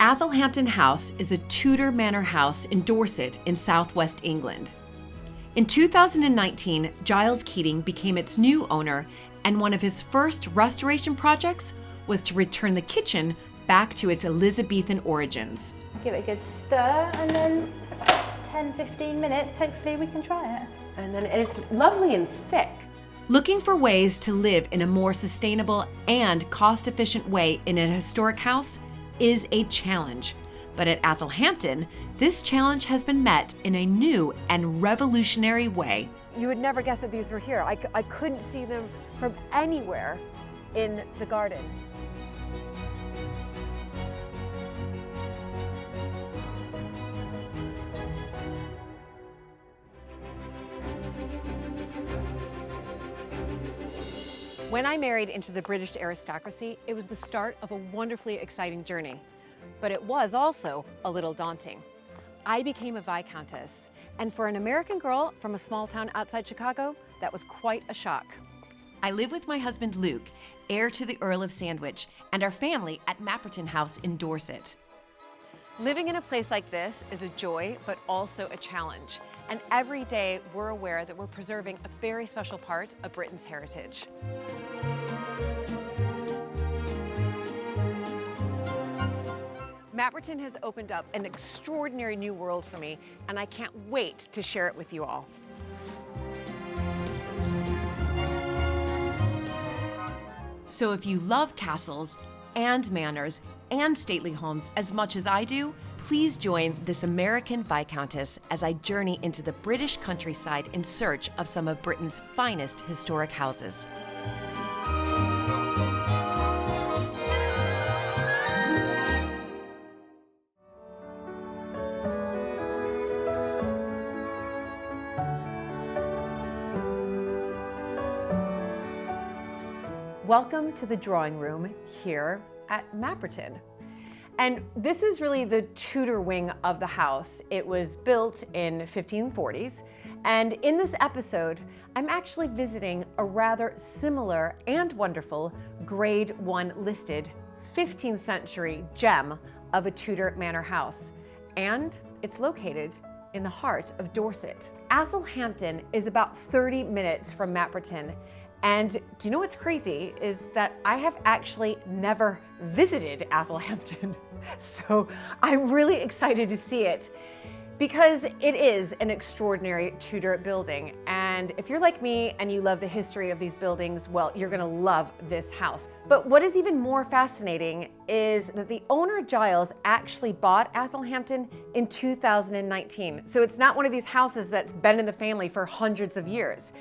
Athelhampton House is a Tudor manor house in Dorset in southwest England. In 2019, Giles Keating became its new owner, and one of his first restoration projects was to return the kitchen back to its Elizabethan origins. Give it a good stir, and then 10-15 minutes, hopefully we can try it. And then it's lovely and thick. Looking for ways to live in a more sustainable and cost-efficient way in a historic house is a challenge. But at Athelhampton, this challenge has been met in a new and revolutionary way. You would never guess that these were here. I couldn't see them from anywhere in the garden. When I married into the British aristocracy, it was the start of a wonderfully exciting journey. But it was also a little daunting. I became a viscountess, and for an American girl from a small town outside Chicago, that was quite a shock. I live with my husband Luke, heir to the Earl of Sandwich, and our family at Mapperton House in Dorset. Living in a place like this is a joy, but also a challenge. And every day we're aware that we're preserving a very special part of Britain's heritage. Mapperton has opened up an extraordinary new world for me, and I can't wait to share it with you all. So if you love castles and manors and stately homes as much as I do, please join this American Viscountess as I journey into the British countryside in search of some of Britain's finest historic houses. Welcome to the drawing room here at Mapperton. And this is really the Tudor wing of the house. It was built in 1540s. And in this episode, I'm actually visiting a rather similar and wonderful Grade 1 listed 15th century gem of a Tudor manor house. And it's located in the heart of Dorset. Athelhampton is about 30 minutes from Mapperton. And do you know what's crazy is that I have actually never visited Athelhampton. So I'm really excited to see it because it is an extraordinary Tudor building. And if you're like me and you love the history of these buildings, well, you're gonna love this house. But what is even more fascinating is that the owner, Giles, actually bought Athelhampton in 2019. So it's not one of these houses that's been in the family for hundreds of years.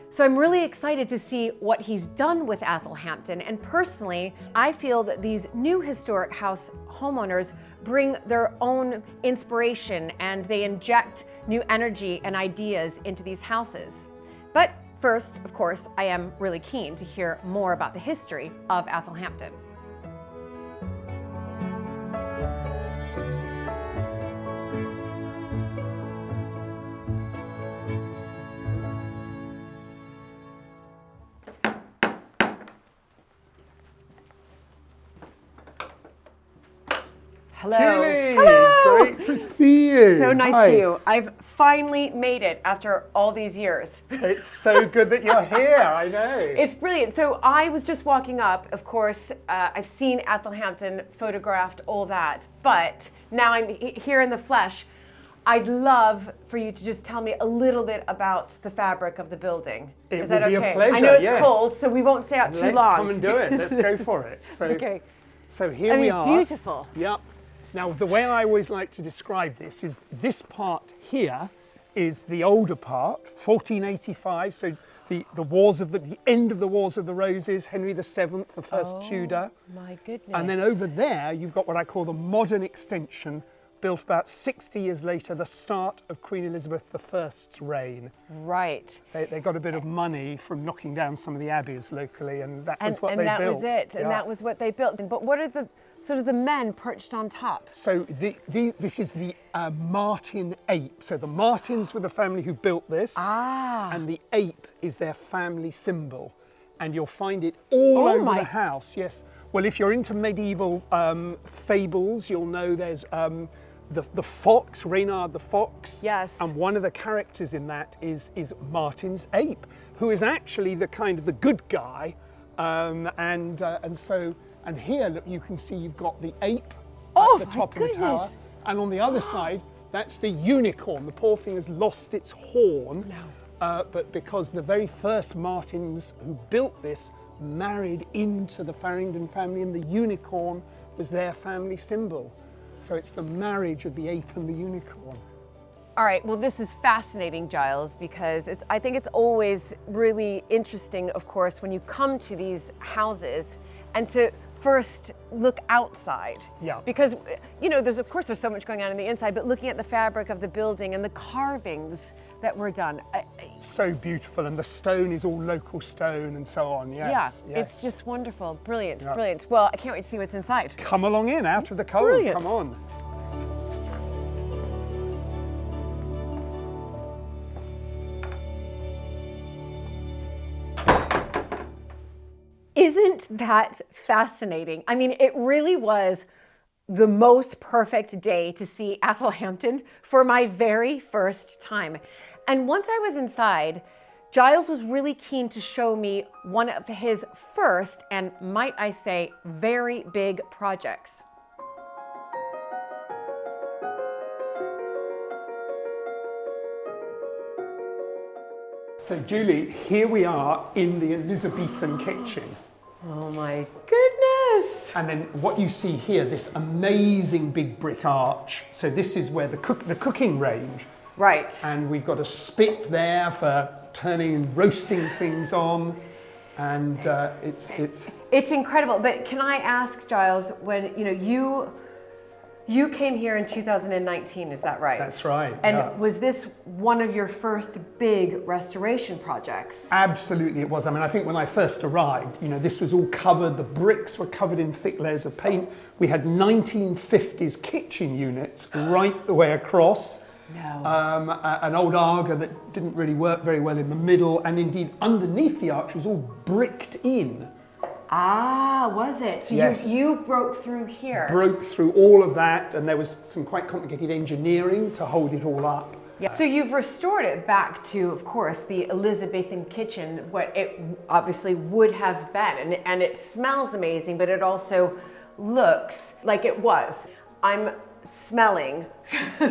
So I'm really excited to see what he's done with Athelhampton. And personally, I feel that these new historic house homeowners bring their own inspiration and they inject new energy and ideas into these houses. But first, of course, I am really keen to hear more about the history of Athelhampton. Hello. Julie, hello. Great to see you. So nice Hi. to see you. I've finally made it after all these years. It's so good that you're here, I know. It's brilliant. So I was just walking up, of course, I've seen Athelhampton photographed, all that, but now I'm here in the flesh. I'd love for you to just tell me a little bit about the fabric of the building. Is that would okay? be a pleasure, I know it's yes. cold, so we won't stay out too long. Let's come and do it. Let's go for it. So, Okay. So here I mean, we it's are. beautiful. Yep. Now, the way I always like to describe this is this part here is the older part, 1485. So the Wars of the end of the Wars of the Roses, Henry VII, the first Tudor. My goodness. And then over there, you've got what I call the modern extension, built about 60 years later, the start of Queen Elizabeth I's reign. Right. They got a bit of money from knocking down some of the abbeys locally, and that was what they built. And that was it, and Yeah. that was what they built. But what are the sort of the men perched on top? So this is the Martin ape. So the Martins were the family who built this, and the ape is their family symbol. And you'll find it all over the house, yes. Well, if you're into medieval fables, you'll know there's the fox, Reynard the fox. Yes. And one of the characters in that is Martin's ape, who is actually the kind of the good guy. And here, look, you can see you've got the ape at the top of the tower, and on the other side, that's the unicorn. The poor thing has lost its horn, but because the very first Martins who built this married into the Farringdon family, and the unicorn was their family symbol. So it's the marriage of the ape and the unicorn. All right, well, this is fascinating, Giles, because I think it's always really interesting, of course, when you come to these houses and to first look outside. Yeah. Because, you know, there's so much going on in the inside, but looking at the fabric of the building and the carvings that were done. So beautiful, and the stone is all local stone and so on, yes. Yeah, it's just wonderful, brilliant, brilliant. Well, I can't wait to see what's inside. Come along in, out of the cold, Brilliant. Come on. Isn't that fascinating? I mean, it really was the most perfect day to see Athelhampton for my very first time. And once I was inside, Giles was really keen to show me one of his first, and might I say, very big projects. So Julie, here we are in the Elizabethan kitchen. Oh my goodness! And then what you see here, this amazing big brick arch. So this is where the cooking range. Right. And we've got a spit there for turning and roasting things on. And it's incredible. But can I ask, Giles, when you came here in 2019, is that right? That's right. And was this one of your first big restoration projects? Absolutely it was. I mean, I think when I first arrived, this was all covered, the bricks were covered in thick layers of paint. We had 1950s kitchen units right the way across. No. An old Arga that didn't really work very well in the middle, and indeed underneath the arch was all bricked in. Ah, was it? So yes. you broke through here. Broke through all of that, and there was some quite complicated engineering to hold it all up. Yeah. So you've restored it back to, of course, the Elizabethan kitchen, what it obviously would have been. And it smells amazing, but it also looks like it was. I'm smelling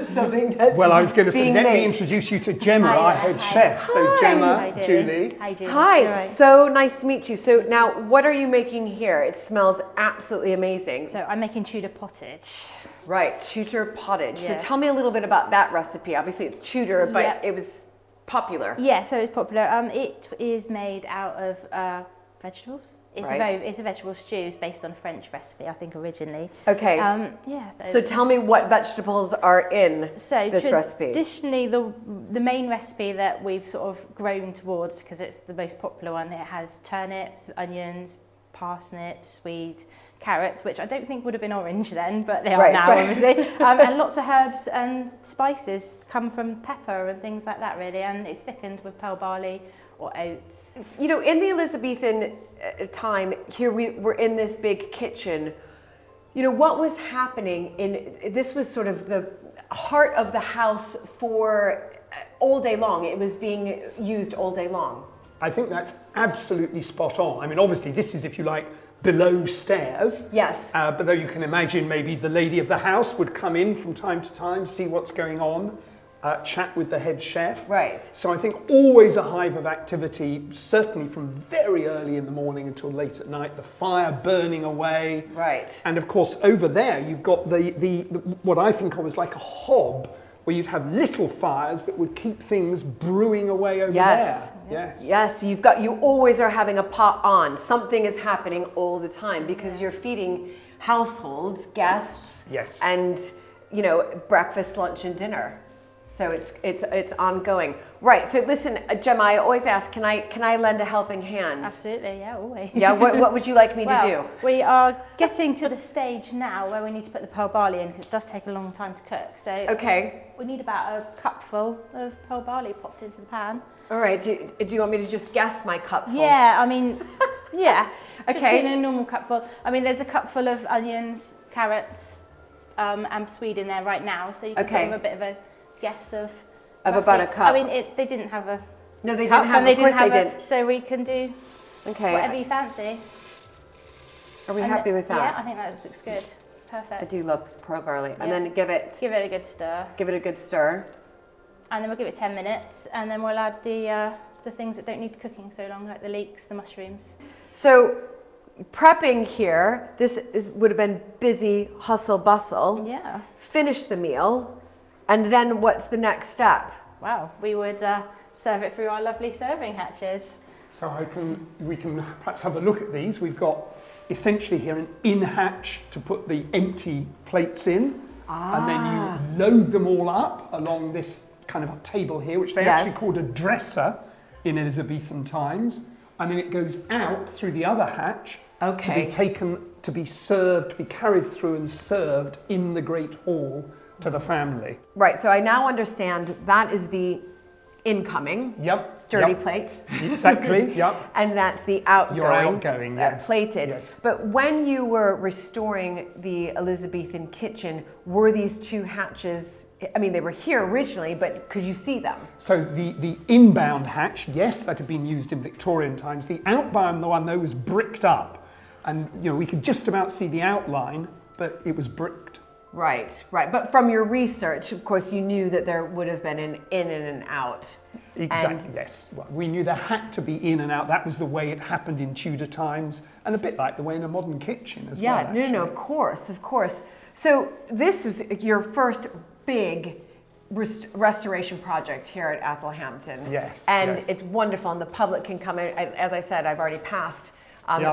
something that's Well, I was going to say, let me made. introduce you to Gemma, our head chef. So Gemma, Hi, Julie. Hi, Julie. Hi, Right. so nice to meet you. So now, what are you making here? It smells absolutely amazing. So I'm making Tudor pottage. Right, Tudor pottage. Yeah. So tell me a little bit about that recipe. Obviously it's Tudor, but Yeah. it was popular. Yeah, so it's popular. It is made out of vegetables. It's Right. it's a vegetable stew. It's based on a French recipe, I think, originally. Okay. Yeah. So tell me what vegetables are in So this recipe. Traditionally, the main recipe that we've sort of grown towards, because it's the most popular one, it has turnips, onions, parsnips, swede, carrots, which I don't think would have been orange then, but they are Right, now, right. obviously. And lots of herbs and spices come from pepper and things like that, really. And it's thickened with pearl barley or oats. You know, in the Elizabethan time, here we were in this big kitchen. You know, what was happening this was sort of the heart of the house for all day long. It was being used all day long. I think that's absolutely spot on. I mean, obviously this is, if you like, below stairs. Yes. But though you can imagine maybe the lady of the house would come in from time to time, see what's going on, chat with the head chef. Right. So I think always a hive of activity, certainly from very early in the morning until late at night, the fire burning away. Right. And of course, over there, you've got the what I think of as like a hob, where you'd have little fires that would keep things brewing away over Yes. there. Yes. Yes, you always are having a pot on. Something is happening all the time because you're feeding households, guests, Yes. and breakfast, lunch, and dinner. So it's ongoing. Right. So listen, Gemma, I always ask, can I lend a helping hand? Absolutely, yeah, always. Yeah. What would you like me to do? We are getting to the stage now where we need to put the pearl barley in, because it does take a long time to cook. So Okay. we need about a cupful of pearl barley popped into the pan. All right. Do you want me to just guess my cupful? Yeah, I mean, yeah. Just in a normal cupful. I mean, there's a cupful of onions, carrots, and swede in there right now, so you can sort of have a bit of a guess of about a cup. I mean, they didn't have a no, they cup, didn't have. And they of course, didn't they have didn't. So we can do whatever you fancy. Are we happy with that? Yeah, I think that looks good. Perfect. I do love pearl barley, and then give it a good stir. Give it a good stir. And then we'll give it 10 minutes, and then we'll add the things that don't need cooking so long, like the leeks, the mushrooms. So, prepping here, would have been busy, hustle, bustle. Yeah. Finish the meal, and then what's the next step? Wow, we would serve it through our lovely serving hatches. So we can perhaps have a look at these. We've got essentially here an in hatch to put the empty plates in, and then you load them all up along this kind of table here, which they actually called a dresser in Elizabethan times, and then it goes out through the other hatch to be taken, to be served, to be carried through and served in the Great Hall to the family. Right, so I now understand that is the incoming. Dirty plates. Exactly, yep. And that's the outgoing. Your outgoing, yes. Plated. Yes. But when you were restoring the Elizabethan kitchen, were these two hatches, I mean, they were here originally, but could you see them? So the inbound hatch, yes, that had been used in Victorian times. The outbound, the one though, was bricked up. And, you know, we could just about see the outline, but it was bricked. Right, right. But from your research, of course, you knew that there would have been an in and an out. Exactly, yes. Well, we knew there had to be in and out. That was the way it happened in Tudor times, and a bit like the way in a modern kitchen as well. Yeah, no, of course, of course. So this was your first big restoration project here at Athelhampton. Yes. And it's wonderful, and the public can come in. As I said, I've already passed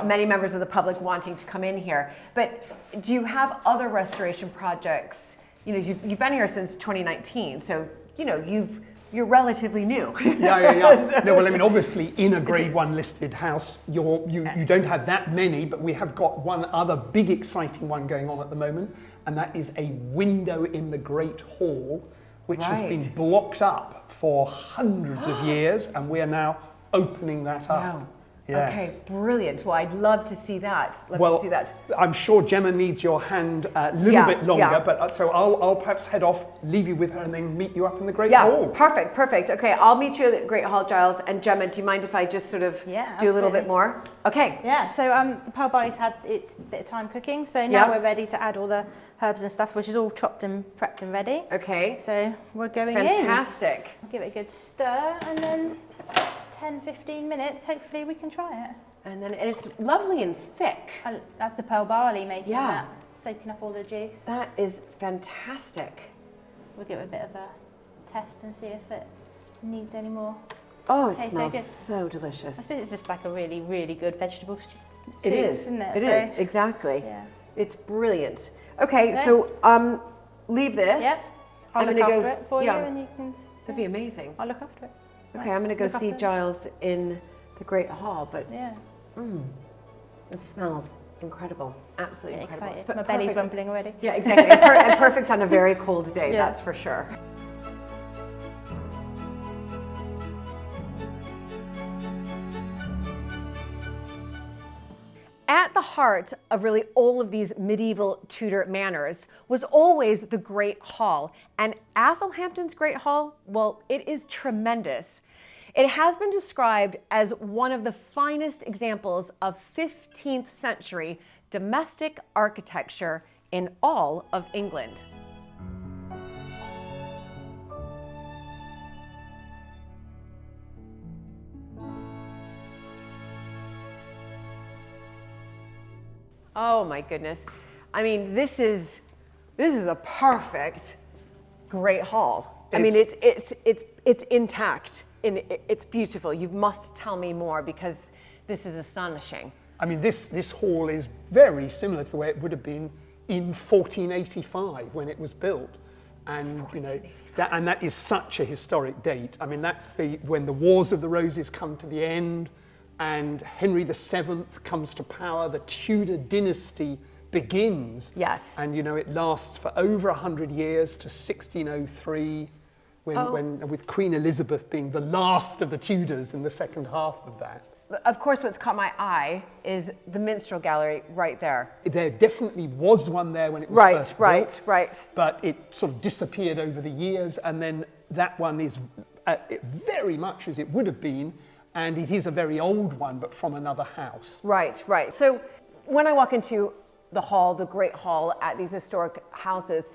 many members of the public wanting to come in here. But do you have other restoration projects? You know, you've been here since 2019, so you know you're relatively new. Yeah. No, well, I mean, obviously, in a Grade 1 listed house, you don't have that many, but we have got one other big, exciting one going on at the moment, and that is a window in the Great Hall, which has been blocked up for hundreds of years, and we are now opening that up. Wow. Yes. Okay, brilliant. Well, I'd love to see that. I'm sure Gemma needs your hand a little bit longer, but so I'll perhaps head off, leave you with her, and then meet you up in the Great Hall. Perfect. Okay, I'll meet you at the Great Hall, Giles. And Gemma, do you mind if I just sort of do a little bit more? Okay. Yeah, so the pearl barley's had its bit of time cooking, so now we're ready to add all the herbs and stuff, which is all chopped and prepped and ready. Okay. So we're going Fantastic. in. Give it a good stir, and then 10-15 minutes, hopefully we can try it. And then it's lovely and thick. That's the pearl barley making Yeah. that, soaking up all the juice. That is fantastic. We'll give it a bit of a test and see if it needs any more. Oh, it Okay, smells so so delicious. I suppose it's just like a really, really good vegetable stew. It is, isn't it? It is, exactly. Yeah. It's brilliant. Okay, so leave this. Yep. I'll look after it for you, and you can. That'd be amazing. I'll look after it. Okay, I'm going to go see Giles in the Great Hall, but it smells incredible. Absolutely incredible. Excited. My belly's rumbling already. Yeah, exactly. And perfect on a very cold day, that's for sure. At the heart of really all of these medieval Tudor manors was always the Great Hall. And Athelhampton's Great Hall, well, it is tremendous. It has been described as one of the finest examples of 15th century domestic architecture in all of England. Oh my goodness. I mean, this is a perfect Great Hall. I mean, it's intact and it's beautiful. You must tell me more because this is astonishing. I mean, this hall is very similar to the way it would have been in 1485 when it was built. And you know, that is such a historic date. I mean, that's when the Wars of the Roses come to the end, and Henry VII comes to power. The Tudor dynasty begins. Yes. And you know, it lasts for over 100 years to 1603, when with Queen Elizabeth being the last of the Tudors in the second half of that. Of course, what's caught my eye is the minstrel gallery right there. There definitely was one there when it was first built, Right. but it sort of disappeared over the years, and then that one is very much as it would have been, and it is a very old one, but from another house. Right. So when I walk into the hall, the Great Hall at these historic houses,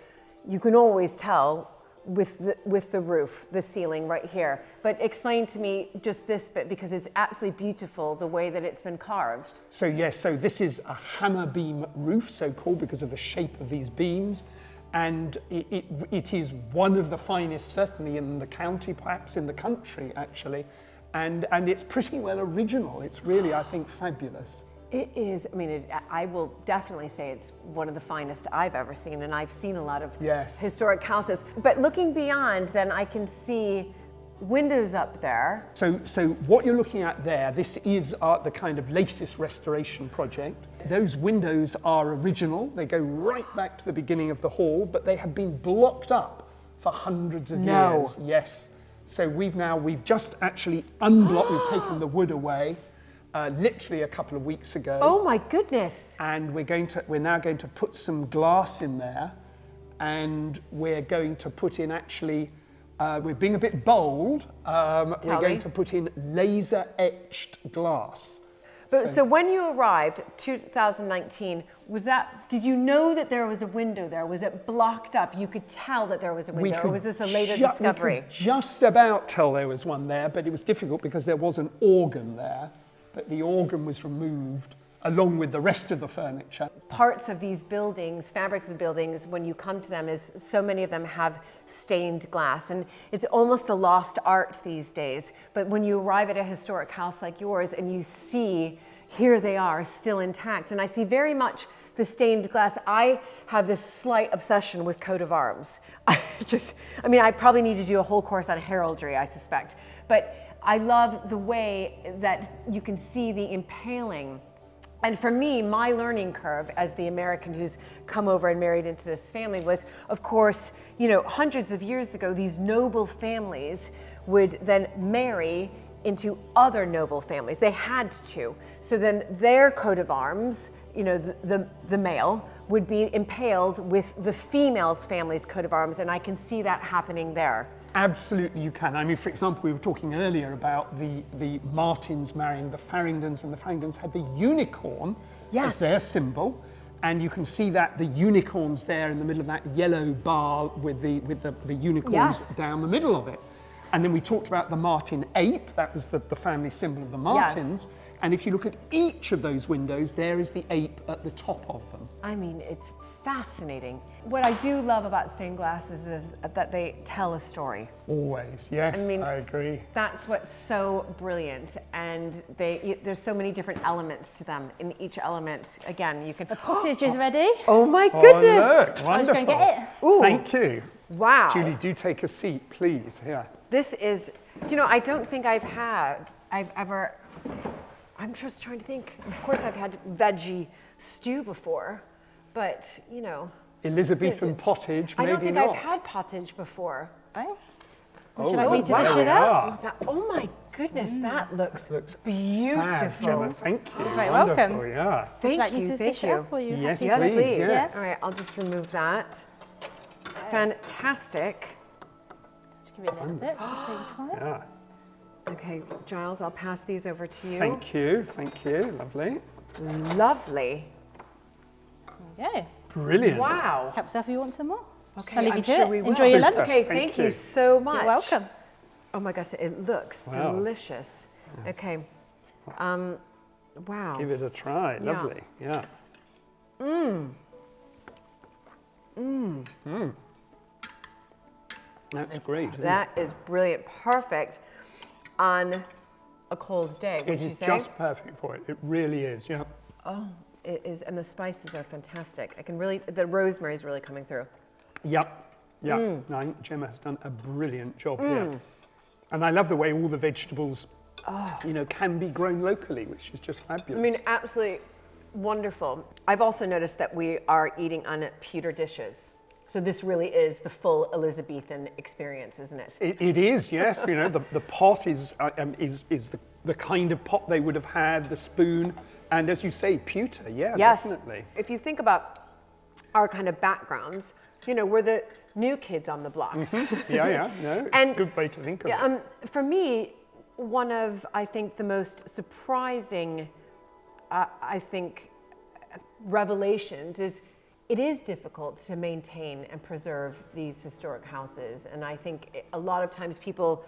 you can always tell with the roof, the ceiling right here. But explain to me just this bit, because it's absolutely beautiful the way that it's been carved. So yes, so this is a hammer beam roof, so called because of the shape of these beams. And it is one of the finest, certainly in the county, perhaps in the country actually. And it's pretty well original. It's really, I think, fabulous. It is, I mean, I will definitely say it's one of the finest I've ever seen, and I've seen a lot of historic houses. But looking beyond, then I can see windows up there. So what you're looking at there, this is the kind of latest restoration project. Those windows are original. They go right back to the beginning of the hall, but they have been blocked up for hundreds of years. Yes. So we've just actually unblocked, we've taken the wood away. Literally a couple of weeks ago. Oh my goodness. And we're now going to put some glass in there, and we're going to put in actually, we're being a bit bold, we're going to put in laser etched glass. But so when you arrived, 2019, did you know that there was a window there? Was it blocked up? You could tell that there was a window, or was this a later discovery? We could just about tell there was one there, but it was difficult because there was an organ there. But the organ was removed along with the rest of the furniture. Parts of these buildings, fabrics of the buildings, when you come to them, is so many of them have stained glass, and it's almost a lost art these days. But when you arrive at a historic house like yours and you see, here they are still intact, and I see very much the stained glass. I have this slight obsession with coat of arms. I probably need to do a whole course on heraldry, I suspect. But I love the way that you can see the impaling. And for me, my learning curve as the American who's come over and married into this family was, of course, hundreds of years ago, these noble families would then marry into other noble families. They had to. So then their coat of arms, the male, would be impaled with the female's family's coat of arms, and I can see that happening there. Absolutely you can. I mean, for example, we were talking earlier about the Martins marrying the Farringdons, and the Farringdons had the unicorn as their symbol. And you can see that the unicorn's there in the middle of that yellow bar with the unicorns down the middle of it. And then we talked about the Martin ape, that was the family symbol of the Martins. Yes. And if you look at each of those windows, there is the ape at the top of them. I mean, it's fascinating. What I do love about stained glasses is that they tell a story. Always, yes, I agree. That's what's so brilliant, and there's so many different elements to them. In each element, again, you can... The pottage is ready. Oh my goodness! Oh, look, wonderful. I was going to get it. Ooh. Thank you. Wow. Julie, do take a seat, please. Here. This is, I don't think I've ever, I'm just trying to think. Of course I've had veggie stew before, but, Elizabethan pottage, maybe not. I don't think I've had pottage before. Would you like me to dish it up? Oh my goodness, that looks beautiful. Fab, Gemma, thank you. You're very Wonderful, welcome. Yeah. Would you like me to dish it up? Or Yes, yes, please. Yes. All right, I'll just remove that. Fantastic. Just give it a little bit, just so you can try it. Yeah. Okay, Giles, I'll pass these over to you. Thank you, lovely. Lovely. There you go. Brilliant. Wow. Help yourself if you want some more. Okay, I'll leave I'm you to sure it. we will. Enjoy your lunch. Okay, thank you so much. You're welcome. Oh my gosh, it looks delicious. Yeah. Okay. Wow. Give it a try. Yeah. Lovely. Yeah. That's great. That is brilliant. Perfect on a cold day, would you say? It is just perfect for it. It really is, yeah. Oh, it is, and the spices are fantastic. I can really, the rosemary is really coming through. Yep. No, I think Gemma has done a brilliant job here. And I love the way all the vegetables, can be grown locally, which is just fabulous. I mean, absolutely wonderful. I've also noticed that we are eating on pewter dishes. So this really is the full Elizabethan experience, isn't it? It is, yes. You know, the pot is the kind of pot they would have had, the spoon, and as you say, pewter. Yeah, yes. Definitely. If you think about our kind of backgrounds, you know, we're the new kids on the block. Mm-hmm. Yeah. No, it's a good way to think of it. For me, one of, I think, the most surprising, revelations is it is difficult to maintain and preserve these historic houses. And I think a lot of times people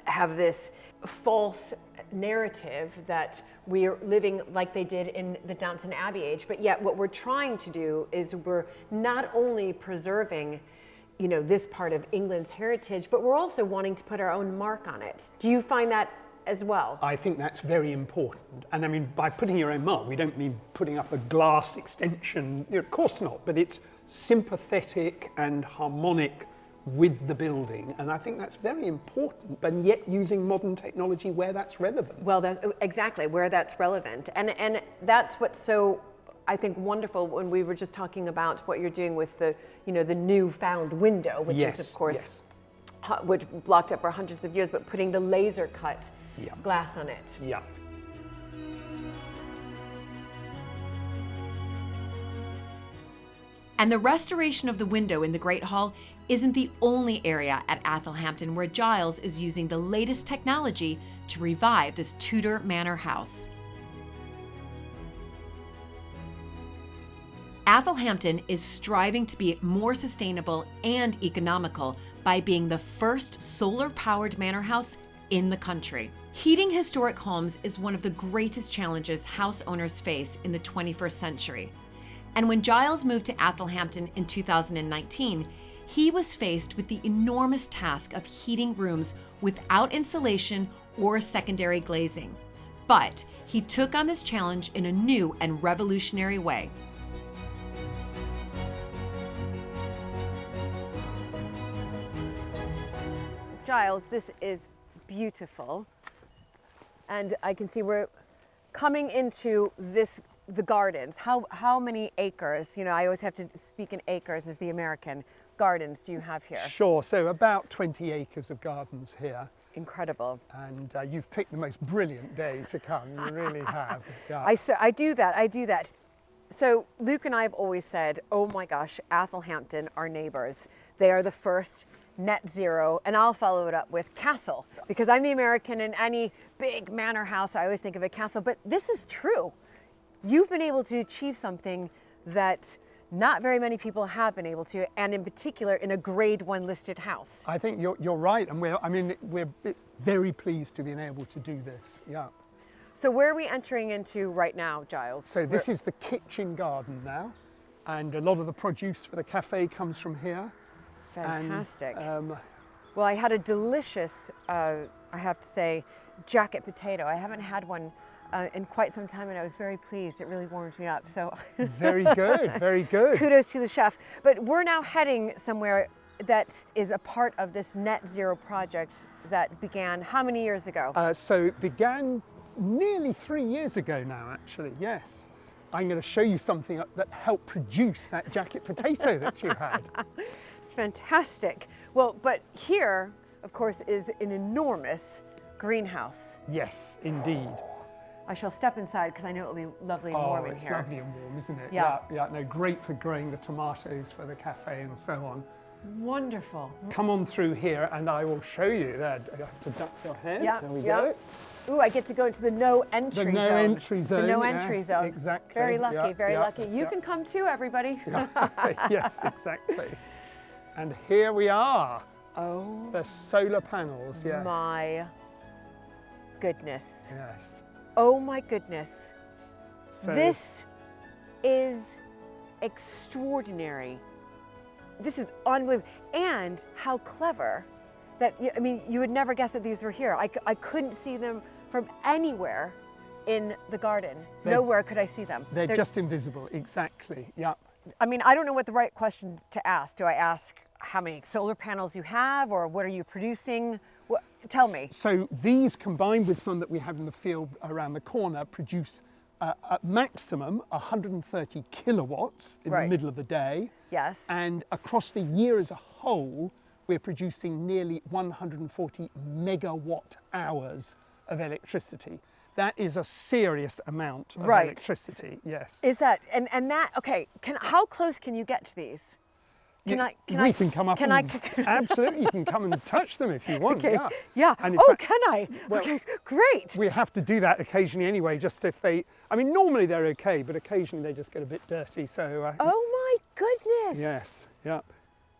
have this false narrative that we're living like they did in the Downton Abbey age, but yet what we're trying to do is we're not only preserving, you know, this part of England's heritage, but we're also wanting to put our own mark on it. Do you find that as well? I think that's very important. And I mean, by putting your own mark, we don't mean putting up a glass extension, you know, of course not, but it's sympathetic and harmonic with the building. And I think that's very important, but yet using modern technology where that's relevant. Well, that's exactly where that's relevant. And that's what's so, I think, wonderful when we were just talking about what you're doing with the, you know, the newfound window, which is of course, which blocked up for hundreds of years, but putting the laser cut glass on it. Yeah. And the restoration of the window in the Great Hall isn't the only area at Athelhampton where Giles is using the latest technology to revive this Tudor manor house. Athelhampton is striving to be more sustainable and economical by being the first solar-powered manor house in the country. Heating historic homes is one of the greatest challenges house owners face in the 21st century. And when Giles moved to Athelhampton in 2019, he was faced with the enormous task of heating rooms without insulation or secondary glazing. But he took on this challenge in a new and revolutionary way. Giles, this is beautiful. And I can see we're coming into the gardens. How many acres, you know, I always have to speak in acres as the American, gardens do you have here? Sure, so about 20 acres of gardens here. Incredible. And you've picked the most brilliant day to come, you really have. Yeah. I do that. So Luke and I have always said, oh my gosh, Athelhampton, our neighbors, they are the first net zero, and I'll follow it up with castle, because I'm the American, and any big manor house, I always think of a castle, but this is true. You've been able to achieve something that not very many people have been able to, and in particular in a grade 1 listed house. I think you're right, and we're very pleased to be able to do this, yeah. So where are we entering into right now, Giles? So this is the kitchen garden now, and a lot of the produce for the cafe comes from here. Fantastic. And, well, I had a delicious, I have to say, jacket potato. I haven't had one in quite some time, and I was very pleased. It really warmed me up. So very good, very good. Kudos to the chef. But we're now heading somewhere that is a part of this net zero project that began how many years ago? So it began nearly 3 years ago now, actually, yes. I'm going to show you something that helped produce that jacket potato that you had. It's fantastic. Well, but here, of course, is an enormous greenhouse. Yes, indeed. I shall step inside because I know it will be lovely and warm in it's here. lovely and warm, isn't it? Yeah. No, great for growing the tomatoes for the cafe and so on. Wonderful. Come on through here and I will show you. There, you have to duck your head. Yeah, there we go. Ooh, I get to go into the no entry zone. The no entry zone. The no entry zone. Exactly. Very lucky, very lucky. You can come too, everybody. Yes, exactly. And here we are. Oh. The solar panels, yes. My goodness. Yes. Oh my goodness. So, this is extraordinary. This is unbelievable. And how clever that, I mean, you would never guess that these were here. I couldn't see them from anywhere in the garden. Nowhere could I see them. They're just invisible, exactly, yeah. I mean, I don't know what the right question to ask. Do I ask how many solar panels you have, or what are you producing? Tell me. So these, combined with some that we have in the field around the corner, produce at maximum 130 kilowatts in the Right. middle of the day. Yes. And across the year as a whole, we're producing nearly 140 megawatt hours of electricity. That is a serious amount of Right. electricity, yes. Is that, and that, okay, how close can you get to these? We can come up and absolutely, you can come and touch them if you want. Okay. Yeah. Yeah. And in Oh, fact, can I? well, Okay, great. we have to do that occasionally anyway, just if they, I mean, normally they're okay, but occasionally they just get a bit dirty. So, Oh my goodness. yes, yeah.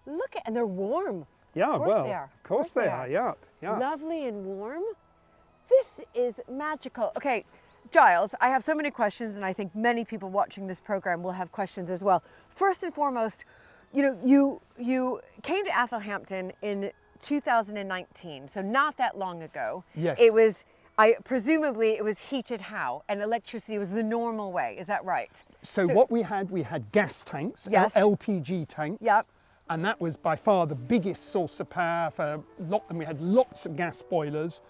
Look at, and they're warm. Yeah, Of course well, they are. of course they are, yeah, yeah. Lovely and warm. This is magical. Okay, Giles, I have so many questions, and I think many people watching this program will have questions as well. First and foremost, you know, you came to Athelhampton in 2019, so not that long ago. Yes. It was, presumably it was heated how? And electricity was the normal way, is that right? So what we had gas tanks, Yes. LPG tanks. Yep. And that was by far the biggest source of power for a lot, and we had lots of gas boilers,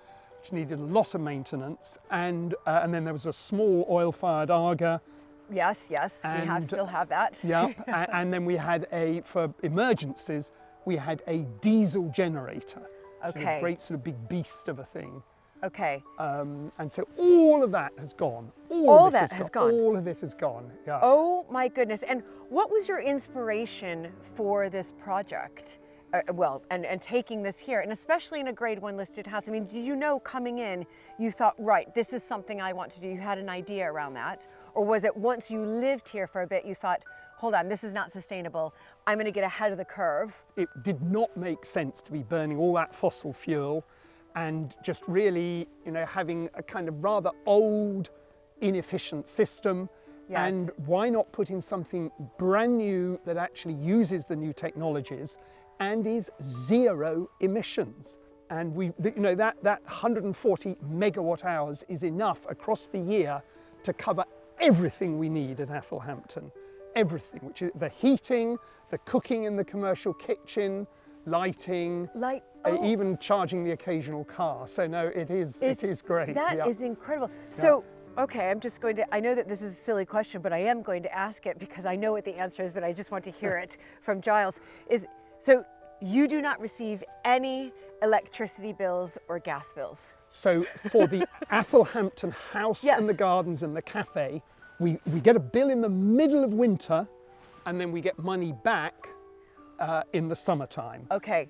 which needed a lot of maintenance. And then there was a small oil-fired Aga. Yes, we still have that. Yep. And then we had for emergencies, we had a diesel generator. which was Okay. a great sort of big beast of a thing. Okay. And so all of that has gone. All of it that has gone. All of it has gone. Yeah. Oh my goodness. And what was your inspiration for this project? And taking this here, and especially in a grade 1 listed house. I mean, did you know coming in, you thought, right, this is something I want to do? You had an idea around that? Or was it once you lived here for a bit, you thought, hold on, this is not sustainable. I'm going to get ahead of the curve. It did not make sense to be burning all that fossil fuel and just really, having a kind of rather old, inefficient system. Yes. And why not put in something brand new that actually uses the new technologies and is zero emissions? And that 140 megawatt hours is enough across the year to cover everything we need at Athelhampton. Everything, which is the heating, the cooking in the commercial kitchen, lighting, even charging the occasional car. So no, it is great. That is incredible. So, okay, I'm just going to, I know that this is a silly question, but I am going to ask it because I know what the answer is, but I just want to hear it from Giles. So you do not receive any electricity bills or gas bills? So for the Athelhampton house Yes. and the gardens and the cafe, we get a bill in the middle of winter and then we get money back in the summertime. Okay.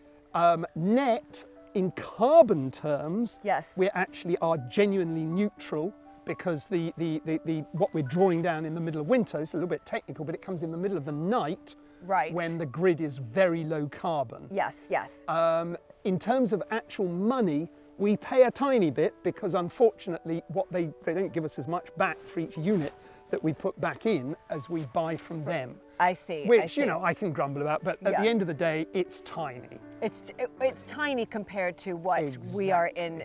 Net, in carbon terms, Yes. we actually are genuinely neutral because the what we're drawing down in the middle of winter, it's a little bit technical, but it comes in the middle of the night. Right. When the grid is very low carbon. Yes. In terms of actual money, we pay a tiny bit because unfortunately they don't give us as much back for each unit that we put back in as we buy from them. I see. Which, I can grumble about, but at Yeah. the end of the day, it's tiny. It's tiny compared to what we are in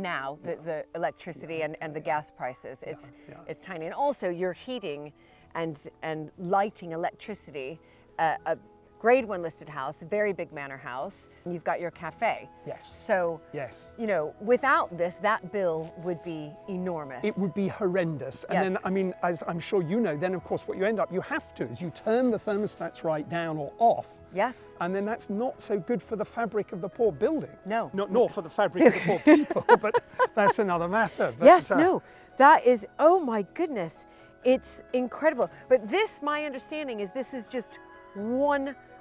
now, the electricity and the gas prices. It's tiny. And also you're heating and lighting electricity, a grade 1 listed house, a very big manor house, and you've got your cafe. Yes. So, Yes. without this, that bill would be enormous. It would be horrendous. Yes. And then, as I'm sure you know, then of course what you have to is you turn the thermostats right down or off. Yes. And then that's not so good for the fabric of the poor building. No. Nor for the fabric of the poor people, but that's another matter. But, Yes, no, that is, oh my goodness, it's incredible. But this, my understanding is this is just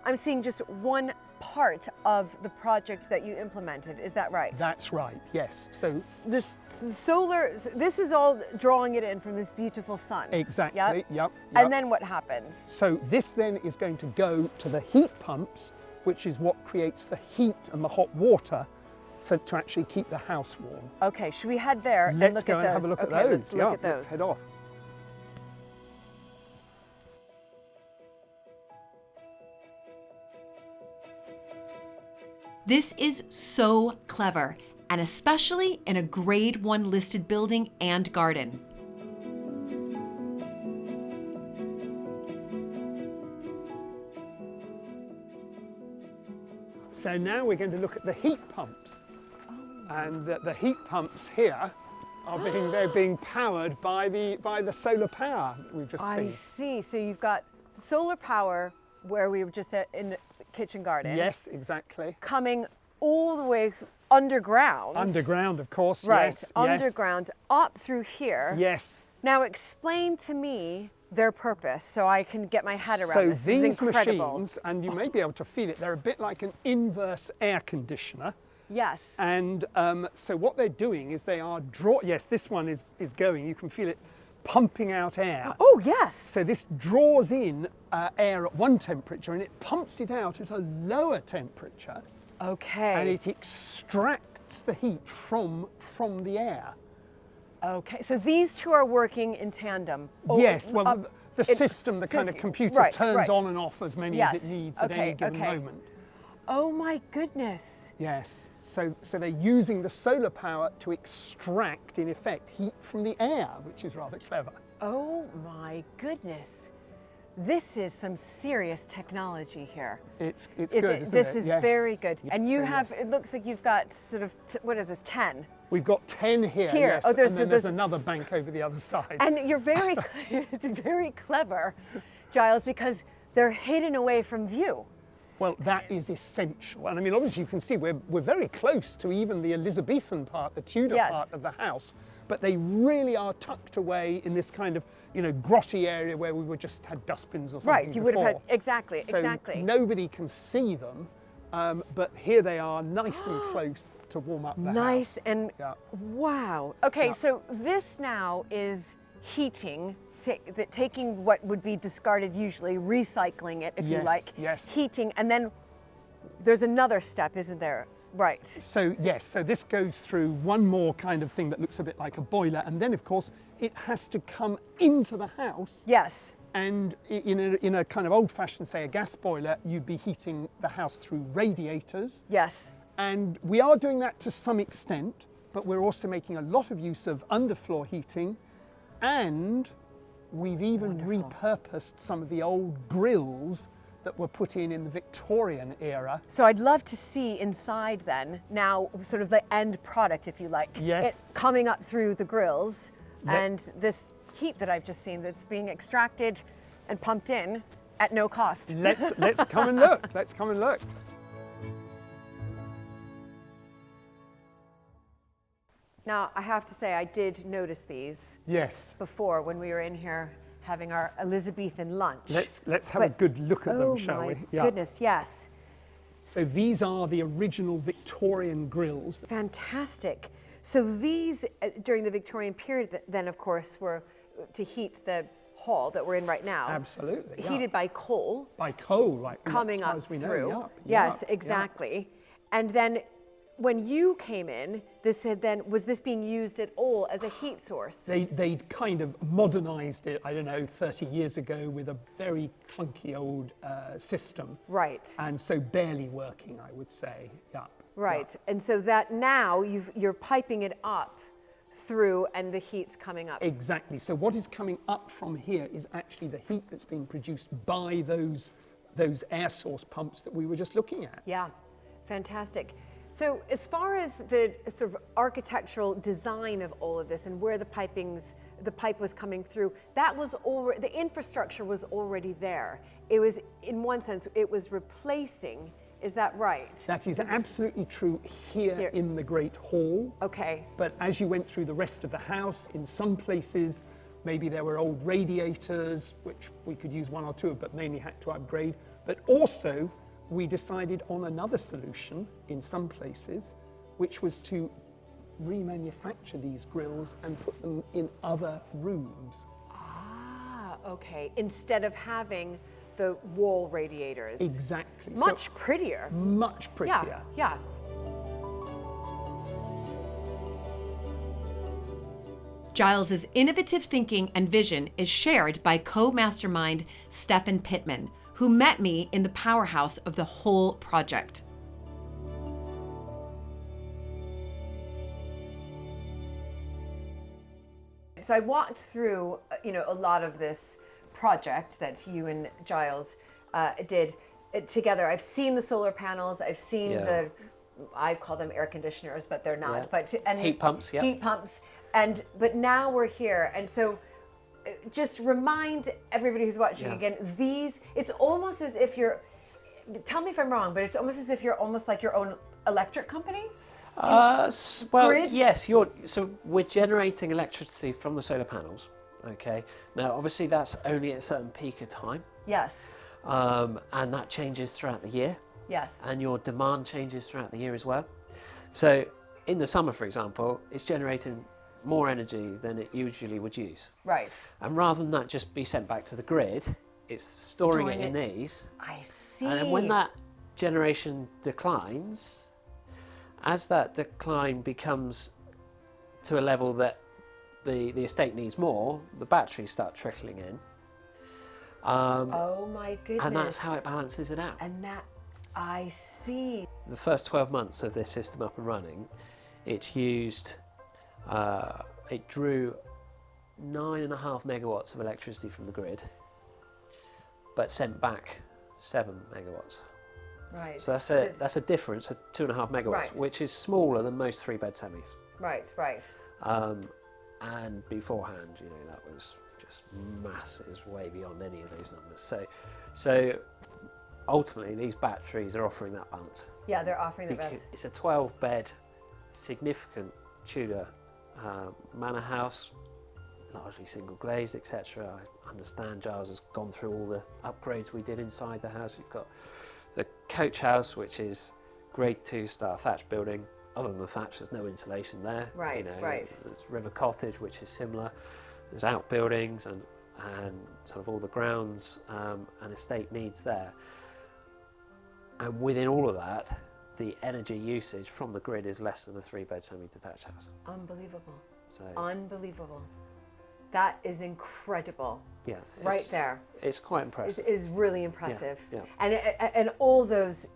I'm seeing just one part of the project that you implemented. Is that right? That's right, yes. So the solar, this is all drawing it in from this beautiful sun. exactly, yep. And then what happens? So this then is going to go to the heat pumps, which is what creates the heat and the hot water to actually keep the house warm. Okay, should we head there and Let's look go at and those? have a look Okay, at those. let's look at those. Let's head off. This is so clever, and especially in a grade 1 listed building and garden. So now we're going to look at the heat pumps. And the heat pumps here they're being powered by the solar power that we've just I seen. see. So you've got solar power where we were just in the kitchen garden. Yes, exactly. Coming all the way underground. Underground, of course. Right, Yes, underground, up through here. Yes. Now explain to me their purpose so I can get my head around So this. This is these incredible. machines, and you may be able to feel it, they're a bit like an inverse air conditioner. Yes. And so what they're doing is they are yes, this one is going, you can feel it pumping out air. Oh, yes. So this draws in air at one temperature and it pumps it out at a lower temperature. Okay. And it extracts the heat from the air. Okay, so these two are working in tandem. Yes, well, the system, the kind of computer turns on and off as many as it needs at any given moment. Oh my goodness. Yes, so they're using the solar power to extract, in effect, heat from the air, which is rather clever. Oh my goodness. This is some serious technology here. It's good, isn't this it? is Yes. very good. And you So have, yes. it looks like you've got sort of, what is this, 10? We've got 10 here, Here. yes, Oh, and then there's there's another bank over the other side. And you're very, very clever, Giles, because they're hidden away from view. Well, that is essential. And I mean, obviously you can see we're very close to even the Elizabethan part, the Tudor Yes. part of the house, but they really are tucked away in this kind of, grotty area where we would just had dustbins or something. Right, you would have had, before. exactly. So nobody can see them, but here they are, nice and close to warm up the house. Nice and, Yeah. wow. Okay, Yeah. so this now is heating, taking what would be discarded usually, recycling it, if you Yes, like, yes. heating, and then there's another step, isn't there? Right. So yes, so this goes through one more kind of thing that looks a bit like a boiler, and then of course it has to come into the house. Yes. And in a kind of old-fashioned, say, a gas boiler, you'd be heating the house through radiators. Yes. And we are doing that to some extent, but we're also making a lot of use of underfloor heating, and we've even repurposed some of the old grills that were put in the Victorian era. So I'd love to see inside then, now sort of the end product, if you like. Yes. It coming up through the grills, Yep. and this heat that I've just seen that's being extracted and pumped in at no cost. Let's come and look. Let's come and look. Now, I have to say, I did notice these Yes. before when we were in here having our Elizabethan lunch. Let's have a But- good look at them, Oh shall my we? goodness, yes. So these are the original Victorian grills. Fantastic. So these, during the Victorian period, then of course, were to heat the hall that we're in right now. Absolutely. yeah. Heated by coal. By coal, like Coming as far up as we know. through. Yeah, Yes, yeah, exactly. And then when you came in, was this being used at all as a heat source? They'd kind of modernised it, I don't know, 30 years ago with a very clunky old system. Right. And so barely working, I would say. Yeah. Right. Yeah. And so that now you're piping it up through and the heat's coming up. Exactly. So what is coming up from here is actually the heat that's being produced by those air source pumps that we were just looking at. Yeah, fantastic. So as far as the sort of architectural design of all of this and where the pipe was coming through, that was already, the infrastructure was already there. It was, in one sense, it was replacing, is that right? That is absolutely true here in the Great Hall. Okay. But as you went through the rest of the house, in some places, maybe there were old radiators, which we could use one or two of, but mainly had to upgrade. But also, we decided on another solution in some places, which was to remanufacture these grills and put them in other rooms. Ah, okay. Instead of having the wall radiators. Exactly. Much prettier. Much prettier. Yeah, yeah. Giles's innovative thinking and vision is shared by co-mastermind Stefan Pittman, who met me in the powerhouse of the whole project. So I walked through, a lot of this project that you and Giles did together. I've seen the solar panels. I've seen the I call them air conditioners, but they're not. Yeah. But and Heat pumps, yeah. Heat pumps, but now we're here, and so just remind everybody who's watching again. It's almost as if you're. Tell me if I'm wrong, but it's almost as if you're almost like your own electric company. Well, grid? yes, so we're generating electricity from the solar panels. Okay. Now, obviously, that's only at a certain peak of time, Yes. and that changes throughout the year. Yes. And your demand changes throughout the year as well. So, in the summer, for example, it's generating more energy than it usually would use. Right. And rather than that just be sent back to the grid, it's storing it in these. I see. And then when that generation declines, as that decline becomes to a level that the estate needs more, the batteries start trickling in. Oh my goodness. And that's how it balances it out. And that, I see. The first 12 months of this system up and running, it used, it drew 9.5 megawatts of electricity from the grid, but sent back 7 megawatts. Right. So that's a difference of 2.5 megawatts, Right. which is smaller than most 3-bed semis. Right, right. And beforehand, that was just massive, way beyond any of those numbers. So ultimately, these batteries are offering that balance. Yeah, they're offering the best. It's a 12-bed, significant Tudor manor house, largely single glazed, etc. I understand Giles has gone through all the upgrades we did inside the house. We've got the coach house, which is grade 2 style thatch building. Other than the thatch, there's no insulation there. Right, right. There's River Cottage, which is similar. There's outbuildings and sort of all the grounds and estate needs there. And within all of that, the energy usage from the grid is less than a 3-bed semi-detached house. Unbelievable. So Unbelievable. That is incredible. yeah, Right there. It's quite impressive. It is really impressive. Yeah. And all those,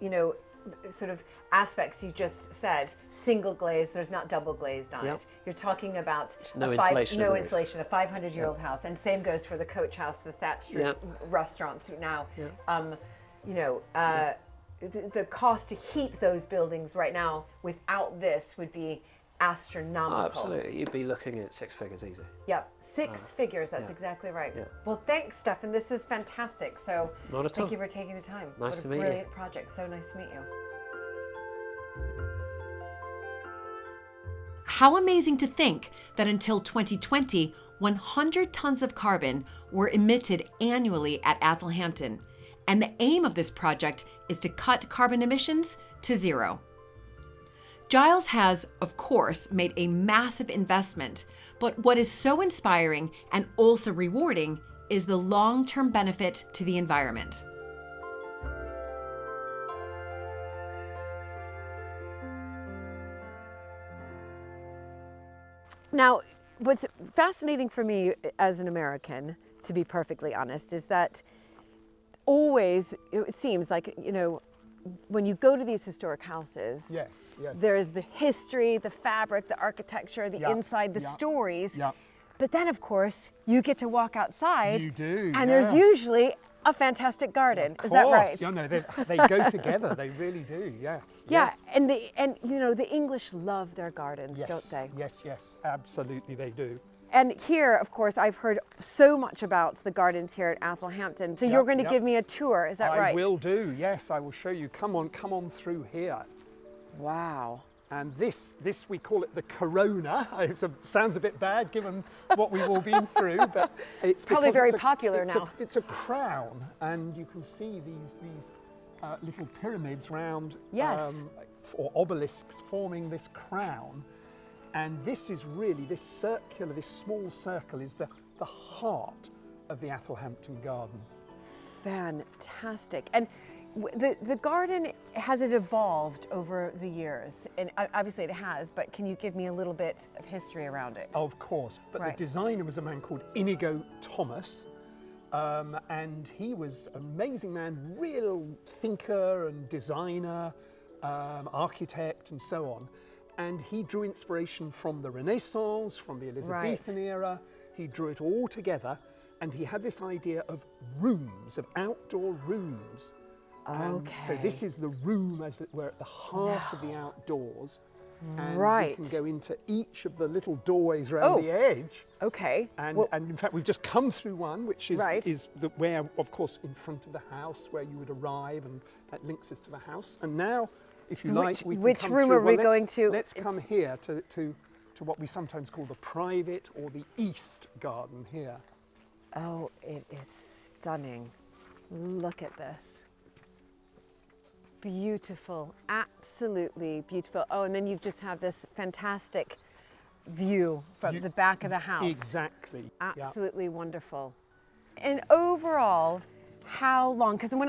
sort of aspects you just said, single glazed, there's not double glazed on Yep. it. You're talking about no insulation in the roof. insulation, a 500-year-old house, and same goes for the coach house, the thatched roof restaurants now. The cost to heat those buildings right now without this would be astronomical. Absolutely, you'd be looking at 6 figures easy. Yep, 6 figures, that's exactly right. Yeah. Well, thanks, Stefan. This is fantastic. So Not at all. thank you for taking the time. Nice to What a meet you. brilliant project. So nice to meet you. How amazing to think that until 2020, 100 tons of carbon were emitted annually at Athelhampton, and the aim of this project is to cut carbon emissions to 0. Giles has, of course, made a massive investment, but what is so inspiring and also rewarding is the long-term benefit to the environment. Now, what's fascinating for me as an American, to be perfectly honest, is that always, it seems like, when you go to these historic houses, Yes, yes. there is the history, the fabric, the architecture, the Yeah, inside, the yeah, stories. yeah. But then, of course, you get to walk outside. You do, And there's yes. usually a fantastic garden. Is that right? Yeah, no, they go together. They really do. Yes. Yeah, Yes. and the English love their gardens, Yes, don't they? Yes, absolutely they do. And here, of course, I've heard so much about the gardens here at Athelhampton. So Yep, you're going to yep. give me a tour, is that right? I will do. Yes, I will show you. Come on through here. Wow. And this we call it the corona. It sounds a bit bad given what we've all been through, but it's Probably because very it's popular now. It's a crown, and you can see these little pyramids round, Yes. or obelisks forming this crown. And this is really, this small circle is the heart of the Athelhampton garden. Fantastic. And the garden, has it evolved over the years? And obviously it has, but can you give me a little bit of history around it? Of course, but Right. the designer was a man called Inigo Thomas, and he was an amazing man, real thinker and designer, architect and so on. And he drew inspiration from the Renaissance, from the Elizabethan era. He drew it all together, and he had this idea of rooms, of outdoor rooms. Okay. So this is the room as it were at the heart of the outdoors. And Right. we can go into each of the little doorways around the edge. Okay. And in fact, we've just come through one, which is, Right. where, of course, in front of the house, where you would arrive, and that links us to the house. And now, if you So like, we can which come room through. are we Well, going to? Let's come here to what we sometimes call the private or the east garden here. Oh, it is stunning. Look at this. Beautiful, absolutely beautiful. Oh, and then you just have this fantastic view from the back of the house. Exactly. yeah. Absolutely wonderful. And overall, how long? Because when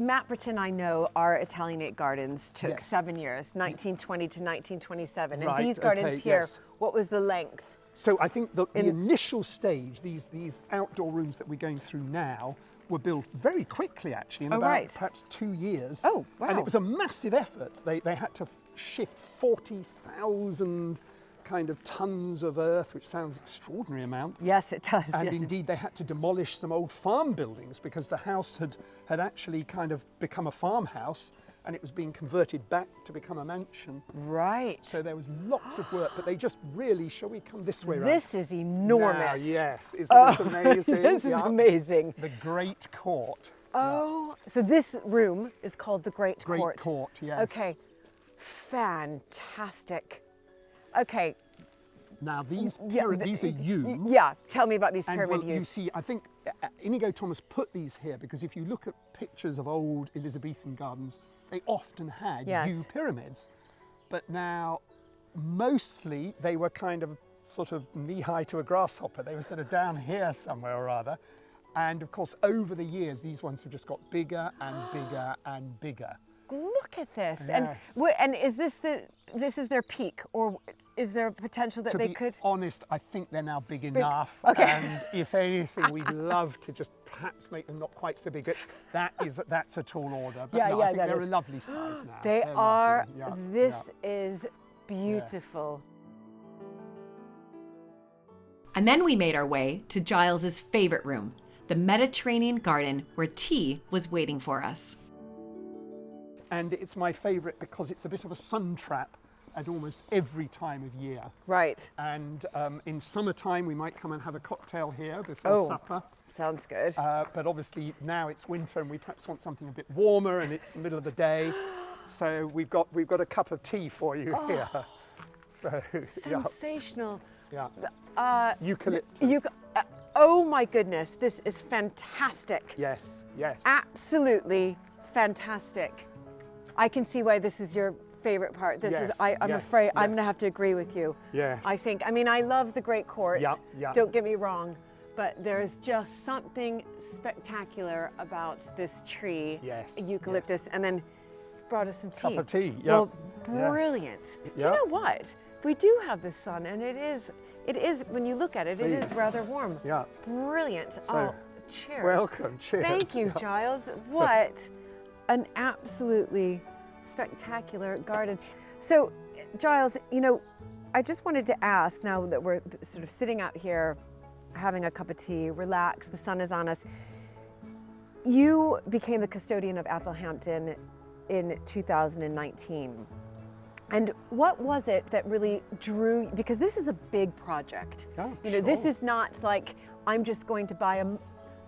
Mapperton, I know our Italianate gardens took Yes. 7 years, 1920 to 1927. And Right, these gardens okay, here, yes. what was the length? So I think the initial stage, these outdoor rooms that we're going through now, were built very quickly, actually, in Oh, about right. perhaps 2 years. Oh, wow. And it was a massive effort. They had to shift 40,000 kind of tons of earth, which sounds extraordinary amount. Yes, it does. And yes, indeed, they had to demolish some old farm buildings because the house had actually kind of become a farmhouse, and it was being converted back to become a mansion. Right. So there was lots of work, but they just really, shall we come this way around? This is enormous. Now, yes, isn't this amazing? This is Yeah. amazing. The Great Court. Oh, so this room is called the Great Great Court. Court, yes. Okay, fantastic. Okay, Now these Yeah, these are yew. yeah, tell me about these And pyramid well, you yews. see, I think Inigo Thomas put these here because if you look at pictures of old Elizabethan gardens, they often had Yes. yew pyramids. But now, mostly, they were kind of sort of knee-high to a grasshopper. They were sort of down here somewhere or other. And of course, over the years, these ones have just got bigger and bigger and bigger. Look at this. Yes. And is this is their peak, or is there a potential that To they be could? honest, I think they're now big enough. Okay. And if anything, we'd love to just perhaps make them not quite so big. That's a tall order. But Yeah, no, yeah, I think that they're is. a lovely size now. They They're are. lovely. Yeah, This yeah. is beautiful. And then we made our way to Giles's favorite room, the Mediterranean garden where tea was waiting for us. And it's my favourite because it's a bit of a sun trap at almost every time of year. Right. And in summertime, we might come and have a cocktail here before supper. Sounds good. But obviously now it's winter and we perhaps want something a bit warmer and it's the middle of the day. So we've got a cup of tea for you here. So Sensational. yeah. Eucalyptus. Oh my goodness, this is fantastic. Yes, yes. Absolutely fantastic. I can see why this is your favorite part. This is, Yes, I'm yes, afraid, I'm yes. going to have to agree with you. Yes. I mean, I love the Great Court. Yeah, yeah. Don't get me wrong, but there's just something spectacular about this tree, Yes, eucalyptus, and then brought us some tea. Cup of tea, yeah. Well, Yes. brilliant. Do Yeah. you know what? We do have the sun, and it is, when you look at it, it is Please. rather warm. Yeah. Brilliant. So, oh, cheers. welcome, cheers. Thank you, Yeah. Giles. What an absolutely spectacular garden. So, Giles, you know, I just wanted to ask, now that we're sort of sitting out here having a cup of tea, relaxed, the sun is on us. You became the custodian of Athelhampton in 2019. And what was it that really drew, because this is a big project. Yeah, you know, this sure. is not like I'm just going to buy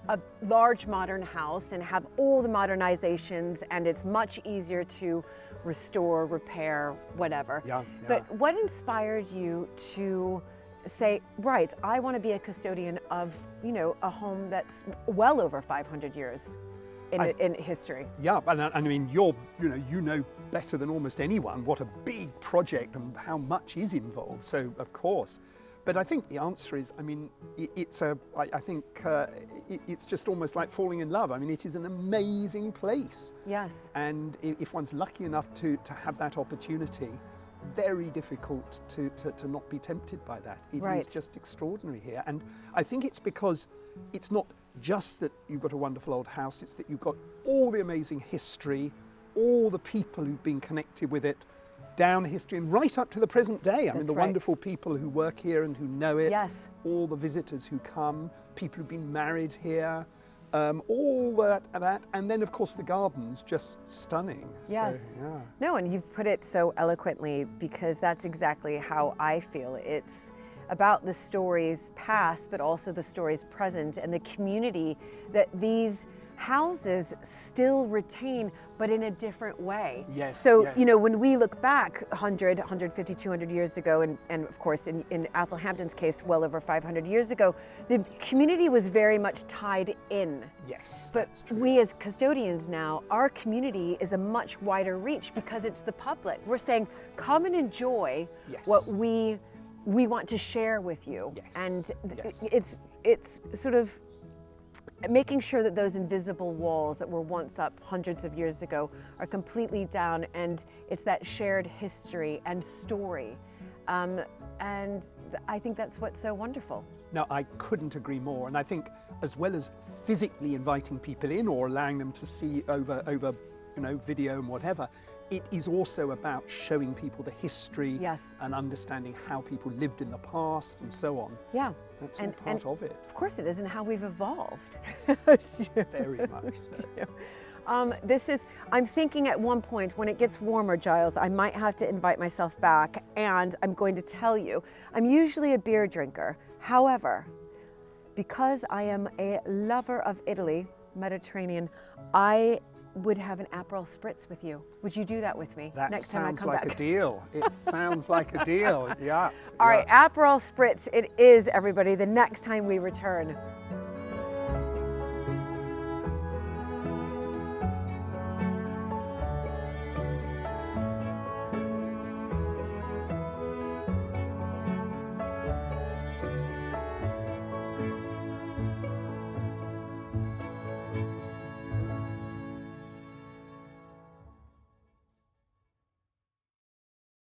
a large modern house and have all the modernizations, and it's much easier to restore, repair, whatever. Yeah, But yeah. what inspired you to say, right, I want to be a custodian of, you know, a home that's well over 500 years in history? Yeah, and I mean, you know better than almost anyone what a big project and how much is involved. So of course, but I think the answer is, I mean, I think it's just almost like falling in love. I mean, it is an amazing place. Yes. And if one's lucky enough to have that opportunity, very difficult to not be tempted by that. It is Right. just extraordinary here. And I think it's because it's not just that you've got a wonderful old house, it's that you've got all the amazing history, all the people who've been connected with it, down history and right up to the present day. I mean, That's the right. wonderful people who work here and who know it, Yes. all the visitors who come, people who've been married here, all that, and then of course the gardens, just stunning. Yes. So, yeah. No, and you've put it so eloquently, because that's exactly how I feel. It's about the stories past, but also the stories present, and the community that these houses still retain, but in a different way. Yes, So, yes. you know, when we look back 100, 150, 200 years ago, and of course in Athelhampton's case, well over 500 years ago, the community was very much tied in. Yes, But that's true. we as custodians now, our community is a much wider reach because it's the public. We're saying, come and enjoy Yes. what we want to share with you. Yes, And yes. it's sort of making sure that those invisible walls that were once up hundreds of years ago are completely down, and it's that shared history and story. And I think that's what's so wonderful. No, I couldn't agree more. And I think, as well as physically inviting people in or allowing them to see over you know, video and whatever, it is also about showing people the history Yes. and understanding how people lived in the past and so on. Yeah. That's all part of it. Of course it is, and how we've evolved. Very much so. I'm thinking at one point when it gets warmer, Giles, I might have to invite myself back, and I'm going to tell you, I'm usually a beer drinker. However, because I am a lover of Italy, Mediterranean, I would have an Aperol Spritz with you. Would you do that with me That next time I sounds come like back? a deal. It sounds like a deal. Yeah. All right, Aperol Spritz it is, everybody, the next time we return.